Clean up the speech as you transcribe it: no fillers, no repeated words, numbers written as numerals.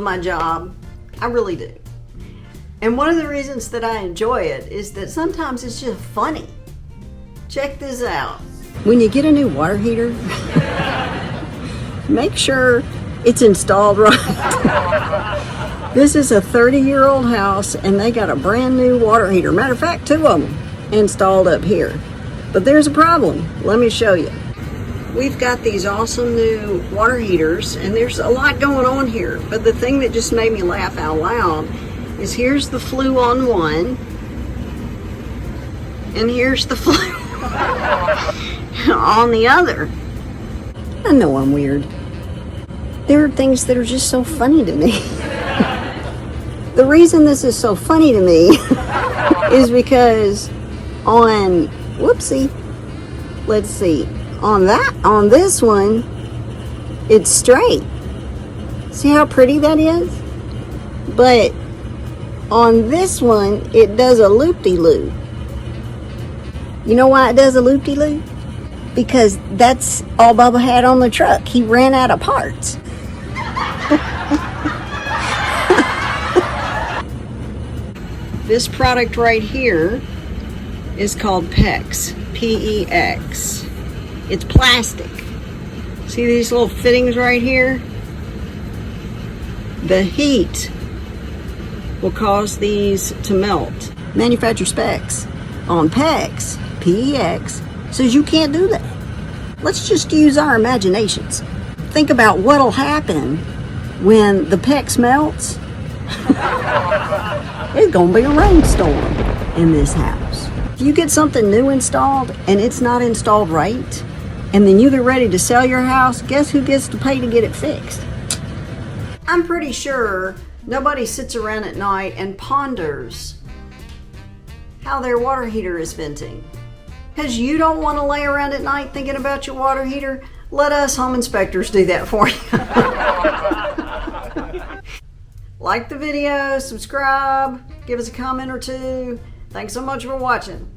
my job. I really do. And one of the reasons that I enjoy it is that sometimes it's just funny. Check this out. When you get a new water heater, make sure it's installed right. This is a 30-year-old house and they got a brand new water heater. Matter of fact, 2 of them installed up here. But there's a problem. Let me show you. We've got these awesome new water heaters and there's a lot going on here. But the thing that just made me laugh out loud is here's the flue on one and here's the flue on the other. I know I'm weird. There are things that are just so funny to me. The reason this is so funny to me is because on, whoopsie, let's see, on this one, it's straight. See how pretty that is? But on this one, it does a loop-de-loop. You know why it does a loop-de-loop? Because that's all Bubba had on the truck. He ran out of parts. This product right here is called PEX, P-E-X. It's plastic. See these little fittings right here? The heat will cause these to melt. Manufacturer specs on PEX, P-E-X, says you can't do that. Let's just use our imaginations. Think about what'll happen when the PEX melts. It's gonna be a rainstorm in this house. If you get something new installed and it's not installed right, and then you get ready to sell your house, guess who gets to pay to get it fixed? I'm pretty sure nobody sits around at night and ponders how their water heater is venting. Because you don't want to lay around at night thinking about your water heater. Let us home inspectors do that for you. Like the video, subscribe, give us a comment or two. Thanks so much for watching.